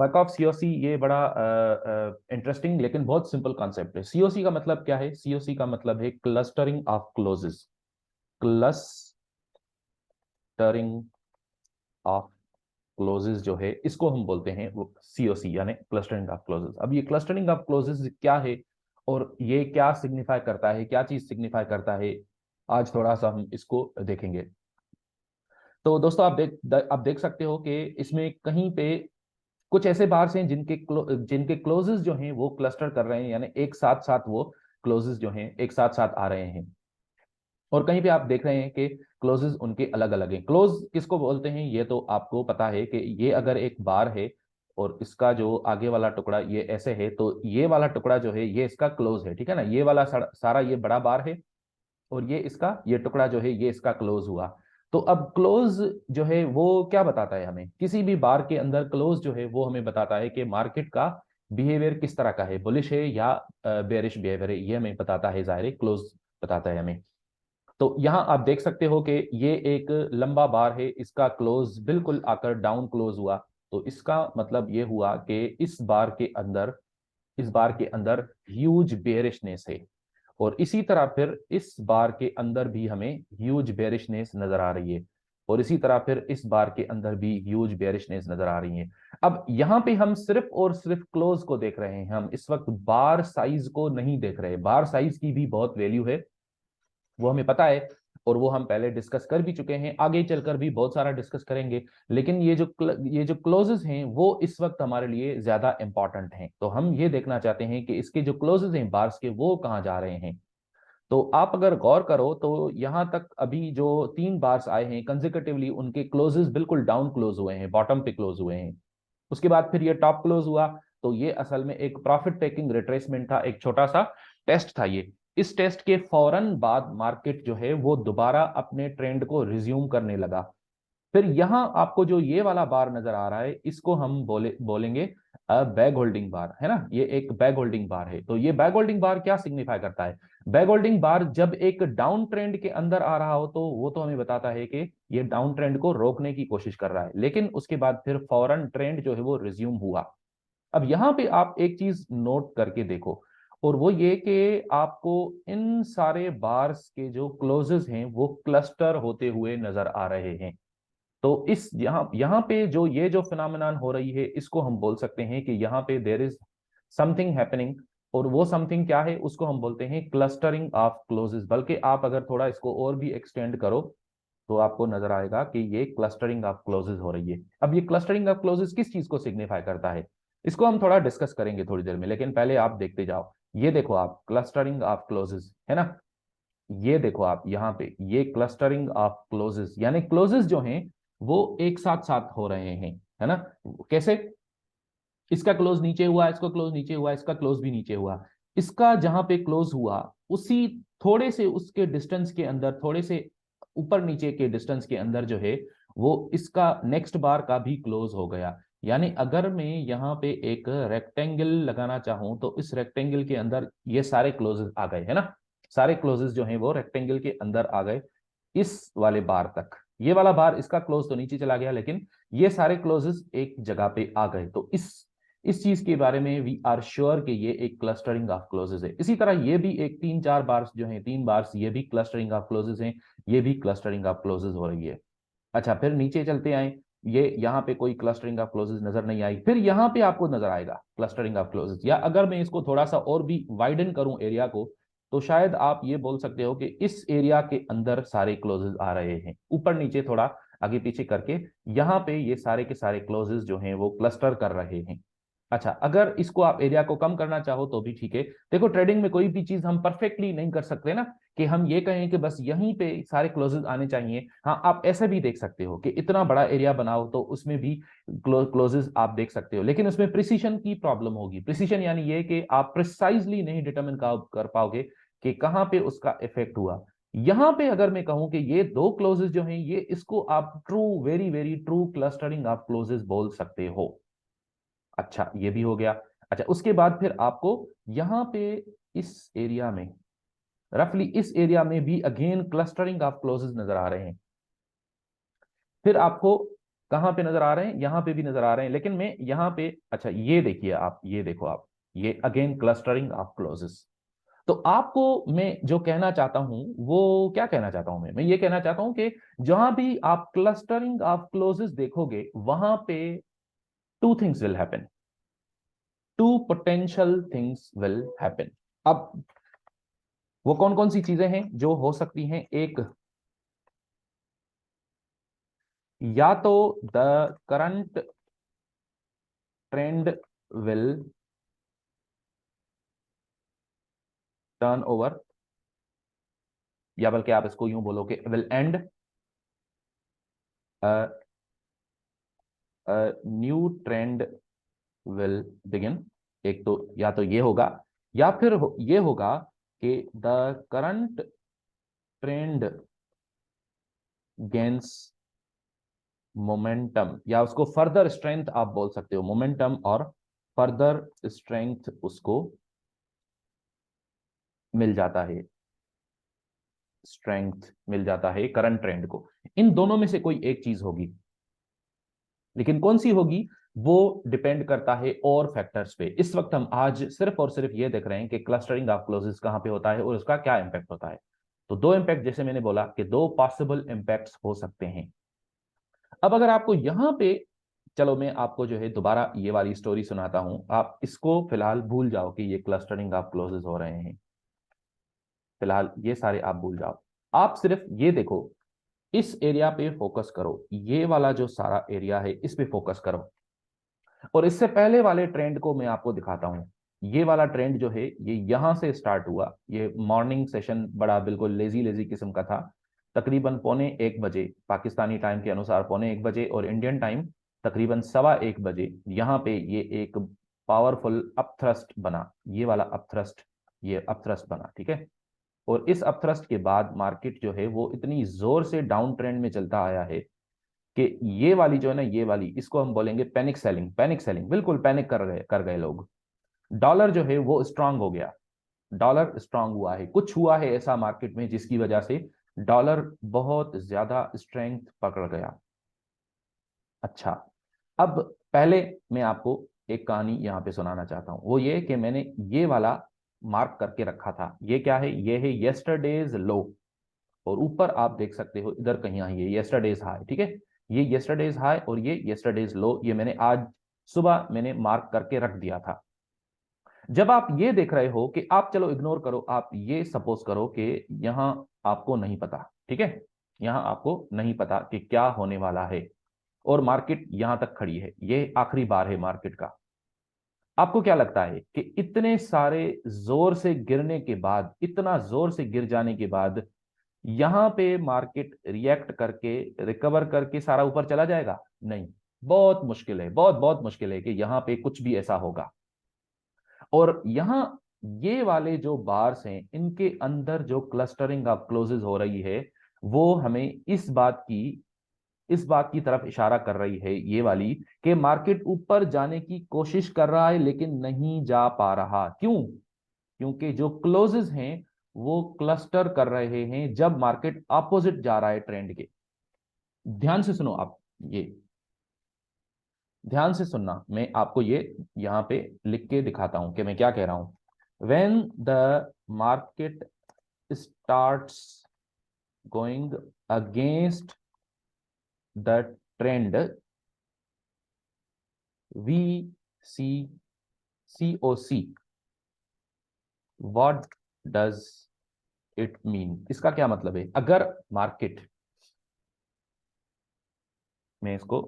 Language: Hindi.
वर्क ऑफ सीओसी, ये बड़ा इंटरेस्टिंग लेकिन बहुत सिंपल कॉन्सेप्ट है। सीओसी का मतलब क्या है? सीओसी का मतलब है clustering of closes. Clustering of closes जो है इसको हम बोलते हैं वो सीओसी, यानी क्लस्टरिंग ऑफ क्लोजेस। अब ये क्लस्टरिंग ऑफ क्लोजेस क्या है और ये क्या सिग्निफाई करता है, क्या चीज सिग्निफाई करता है, आज थोड़ा सा हम इसको देखेंगे। तो दोस्तों आप देख सकते हो कि इसमें कहीं पे कुछ ऐसे बार्स हैं जिनके क्लोजेस जो हैं वो क्लस्टर कर रहे हैं, यानी एक साथ साथ वो क्लोजेस जो हैं एक साथ साथ आ रहे हैं। और कहीं पे आप देख रहे हैं कि क्लोजेस उनके अलग अलग हैं। क्लोज किसको बोलते हैं ये तो आपको पता है कि ये अगर एक बार है और इसका जो आगे वाला टुकड़ा ये ऐसे है, तो ये वाला टुकड़ा जो है ये इसका क्लोज है, ठीक है ना। ये वाला सारा ये बड़ा बार है और ये टुकड़ा जो है ये इसका क्लोज हुआ। तो अब क्लोज जो है वो क्या बताता है हमें? किसी भी बार के अंदर क्लोज जो है वो हमें बताता है कि मार्केट का बिहेवियर किस तरह का है, बुलिश है या बेरिश बिहेवियर है, ये हमें बताता है, जाहिर है क्लोज बताता है हमें। तो यहाँ आप देख सकते हो कि ये एक लंबा बार है, इसका क्लोज बिल्कुल आकर डाउन क्लोज हुआ। तो इसका मतलब ये हुआ कि इस बार के अंदर ह्यूज बेरिशनेस है। और इसी तरह फिर इस बार के अंदर भी हमें ह्यूज बेरिशनेस नजर आ रही है, और इसी तरह फिर इस बार के अंदर भी ह्यूज बेरिशनेस नजर आ रही है। अब यहाँ पे हम सिर्फ और सिर्फ क्लोज को देख रहे हैं, हम इस वक्त बार साइज को नहीं देख रहे। बार साइज की भी बहुत वैल्यू है, वो हमें पता है, और वो हम पहले डिस्कस कर भी चुके हैं, आगे चलकर भी बहुत सारा डिस्कस करेंगे। लेकिन ये जो क्लोजेस हैं वो इस वक्त हमारे लिए ज्यादा इंपॉर्टेंट हैं। तो हम ये देखना चाहते हैं कि इसके जो क्लोजेस हैं बार्स के वो कहाँ जा रहे हैं। तो आप अगर गौर करो तो यहां तक अभी जो 3 बार्स आए हैं कंसेक्यूटिवली, उनके क्लोजेस बिल्कुल डाउन क्लोज हुए हैं, बॉटम पे क्लोज हुए हैं। उसके बाद फिर ये टॉप क्लोज हुआ। तो ये असल में एक प्रॉफिट टेकिंग रिट्रेसमेंट था, एक छोटा सा टेस्ट था ये। इस टेस्ट के फौरन बाद मार्केट जो है वो दोबारा अपने ट्रेंड को रिज्यूम करने लगा। फिर यहां आपको जो ये वाला बार नजर आ रहा है इसको हम बोलेंगे बैग होल्डिंग बार, है ना। ये एक बैग होल्डिंग बार है। तो ये बैग होल्डिंग बार क्या सिग्निफाई करता है? बैग होल्डिंग बार जब एक डाउन ट्रेंड के अंदर आ रहा हो तो वो तो हमें बताता है कि ये डाउन ट्रेंड को रोकने की कोशिश कर रहा है, लेकिन उसके बाद फिर फौरन ट्रेंड जो है वो रिज्यूम हुआ। अब यहां पे आप एक चीज नोट करके देखो, और वो ये कि आपको इन सारे बार्स के जो क्लोजेस हैं वो क्लस्टर होते हुए नजर आ रहे हैं। तो इस यहाँ पे जो ये जो फिनोमेनन हो रही है इसको हम बोल सकते हैं कि यहाँ पे देर इज समथिंग हैपनिंग। और वो समथिंग क्या है उसको हम बोलते हैं क्लस्टरिंग ऑफ क्लोजेस। बल्कि आप अगर थोड़ा इसको और भी एक्सटेंड करो तो आपको नजर आएगा कि ये क्लस्टरिंग ऑफ क्लोजेस हो रही है। अब ये क्लस्टरिंग ऑफ क्लोजेस किस चीज को सिग्निफाई करता है इसको हम थोड़ा डिस्कस करेंगे थोड़ी देर में, लेकिन पहले आप देखते जाओ। ये देखो आप, क्लस्टरिंग ऑफ क्लोजेस है ना। ये देखो आप यहाँ पे, ये क्लस्टरिंग ऑफ क्लोजेस यानी क्लोजेस जो हैं वो एक साथ साथ हो रहे हैं, है ना। कैसे? इसका क्लोज नीचे हुआ, इसका क्लोज नीचे हुआ, इसका क्लोज भी नीचे हुआ। इसका जहां पे क्लोज हुआ उसी थोड़े से उसके डिस्टेंस के अंदर, थोड़े से ऊपर नीचे के डिस्टेंस के अंदर जो है वो इसका नेक्स्ट बार का भी क्लोज हो गया। यानी अगर मैं यहाँ पे एक रेक्टेंगल लगाना चाहूं तो इस रेक्टेंगल के अंदर ये सारे क्लोजेस आ गए, है ना। सारे क्लोजेस जो हैं वो रेक्टेंगल के अंदर आ गए इस वाले बार तक। ये वाला बार इसका क्लोज तो नीचे चला गया, लेकिन ये सारे क्लोजेस एक जगह पे आ गए। तो इस चीज के बारे में वी आर श्योर कि ये एक क्लस्टरिंग ऑफ क्लोजेस है। इसी तरह ये भी एक 3 4 बार्स जो हैं, 3 बार्स, ये भी क्लस्टरिंग ऑफ क्लोजेस हैं। ये भी क्लस्टरिंग ऑफ क्लोजेस हो रही है। अच्छा, फिर नीचे चलते आए। ये यहाँ पे कोई क्लस्टरिंग ऑफ क्लोजेस नजर नहीं आई। फिर यहाँ पे आपको नजर आएगा क्लस्टरिंग ऑफ क्लोजेस, या अगर मैं इसको थोड़ा सा और भी वाइडन करूं एरिया को, तो शायद आप ये बोल सकते हो कि इस एरिया के अंदर सारे क्लोजेस आ रहे हैं, ऊपर नीचे थोड़ा आगे पीछे करके यहाँ पे ये सारे के सारे क्लोजेस जो हैं वो क्लस्टर कर रहे हैं। अच्छा, अगर इसको आप एरिया को कम करना चाहो तो भी ठीक है। देखो, ट्रेडिंग में कोई भी चीज हम परफेक्टली नहीं कर सकते ना, कि हम ये कहें कि बस यहीं पे सारे क्लोजेस आने चाहिए। हाँ, आप ऐसे भी देख सकते हो कि इतना बड़ा एरिया बनाओ तो उसमें भी क्लोजेस आप देख सकते हो, लेकिन उसमें प्रिसीशन की प्रॉब्लम होगी। प्रिसीशन यानी ये कि आप प्रिसाइजली नहीं डिटरमिन कर पाओगे कि कहाँ पे उसका इफेक्ट हुआ। यहां पे अगर मैं कहूं कि ये 2 क्लोजेस जो हैं ये, इसको आप true, very very true clustering of closes बोल सकते हो। अच्छा, ये भी हो गया। अच्छा, उसके बाद फिर आपको यहां पे इस एरिया में, रफली इस एरिया में भी अगेन क्लस्टरिंग ऑफ क्लोजेस नजर आ रहे हैं। फिर आपको कहां पे नजर आ रहे हैं, यहां पे भी नजर आ रहे हैं, लेकिन मैं यहां पे, अच्छा ये देखिए आप, ये देखो आप, ये अगेन क्लस्टरिंग ऑफ क्लोजेस। तो आपको मैं जो कहना चाहता हूं वो क्या कहना चाहता हूं, मैं ये कहना चाहता हूं कि जहां भी आप क्लस्टरिंग ऑफ क्लोजेस देखोगे वहां पे two things will happen, two potential things will happen. अब वो कौन कौन सी चीजें हैं जो हो सकती हैं? एक, या तो the current trend will turn over, या बल्कि आप इसको यूं बोलो कि will and, new trend will begin. एक तो या तो ये होगा, या फिर ये होगा कि the current trend gains momentum, या उसको फर्दर स्ट्रेंथ आप बोल सकते हो, मोमेंटम और फर्दर स्ट्रेंथ उसको मिल जाता है, स्ट्रेंथ मिल जाता है करंट ट्रेंड को। इन दोनों में से कोई एक चीज होगी, लेकिन कौन सी होगी वो डिपेंड करता है और फैक्टर्स पे। इस वक्त हम आज सिर्फ और सिर्फ ये देख रहे हैं कि क्लस्टरिंग ऑफ क्लोजेस कहां पे होता है और उसका क्या इंपैक्ट होता है। तो दो इंपैक्ट, जैसे मैंने बोला कि दो पॉसिबल इंपैक्ट्स हो सकते हैं। अब अगर आपको यहां पे, चलो मैं आपको जो है दोबारा ये वाली स्टोरी सुनाता हूं, आप इसको फिलहाल भूल जाओ कि ये क्लस्टरिंग ऑफ क्लोजेस हो रहे हैं, फिलहाल ये सारे आप भूल जाओ। आप सिर्फ ये देखो, इस एरिया पे फोकस करो, ये वाला जो सारा एरिया है इस पे फोकस करो, और इससे पहले वाले ट्रेंड को मैं आपको दिखाता हूं। ये वाला ट्रेंड जो है ये यहां से स्टार्ट हुआ, ये मॉर्निंग सेशन बड़ा बिल्कुल लेजी लेजी किस्म का था, तकरीबन 12:45 पाकिस्तानी टाइम के अनुसार, 12:45, और इंडियन टाइम तकरीबन 1:15 यहां पे ये एक पावरफुल अपथ्रस्ट बना, ये वाला अपथ्रस्ट, ये अपथ्रस्ट बना, ठीक है। और इस अपथ्रस्ट के बाद मार्केट जो है वो इतनी जोर से डाउन ट्रेंड में चलता आया है कि ये वाली जो है ना, ये वाली, इसको हम बोलेंगे पैनिक सेलिंग, पैनिक सेलिंग, बिल्कुल पैनिक कर गए लोग। डॉलर जो है वो स्ट्रांग हो गया, डॉलर स्ट्रांग हुआ है, कुछ हुआ है ऐसा मार्केट में जिसकी वजह से डॉलर बहुत ज्यादा स्ट्रेंथ पकड़ गया। अच्छा, अब पहले मैं आपको एक कहानी यहां पे सुनाना चाहता हूं, वो ये कि मैंने ये वाला मार्क करके रखा था, ये क्या है, ये है येस्टरडेज लो, और ऊपर आप देख सकते हो इधर कहीं आई है येस्टरडेज हाई, ठीक है। ये येस्टरडेज हाई और ये येस्टरडेज लो, ये मैंने आज सुबह मैंने मार्क करके रख दिया था। जब आप ये देख रहे हो कि आप, चलो इग्नोर करो, आप ये सपोज करो कि यहां आपको नहीं पता, ठीक है, यहां आपको नहीं पता कि क्या होने वाला है, और मार्केट यहां तक खड़ी है, ये आखिरी बार है मार्केट का। आपको क्या लगता है कि इतने सारे जोर से गिरने के बाद, इतना जोर से गिर जाने के बाद यहां पे मार्केट रिएक्ट करके, रिकवर करके सारा ऊपर चला जाएगा? नहीं, बहुत मुश्किल है, बहुत बहुत मुश्किल है कि यहां पे कुछ भी ऐसा होगा। और यहां ये वाले जो बार्स हैं इनके अंदर जो क्लस्टरिंग ऑफ क्लोजेस हो रही है वो हमें इस बात की तरफ इशारा कर रही है, ये वाली, कि मार्केट ऊपर जाने की कोशिश कर रहा है लेकिन नहीं जा पा रहा। क्यों? क्योंकि जो क्लोजेस हैं वो क्लस्टर कर रहे हैं जब मार्केट अपोजिट जा रहा है ट्रेंड के। ध्यान से सुनो आप, ये ध्यान से सुनना, मैं आपको ये यहां पे लिख के दिखाता हूं कि मैं क्या कह रहा हूं। When the market starts going against the trend, we see COC, what does it mean? इसका क्या मतलब है? अगर मार्केट, मैं इसको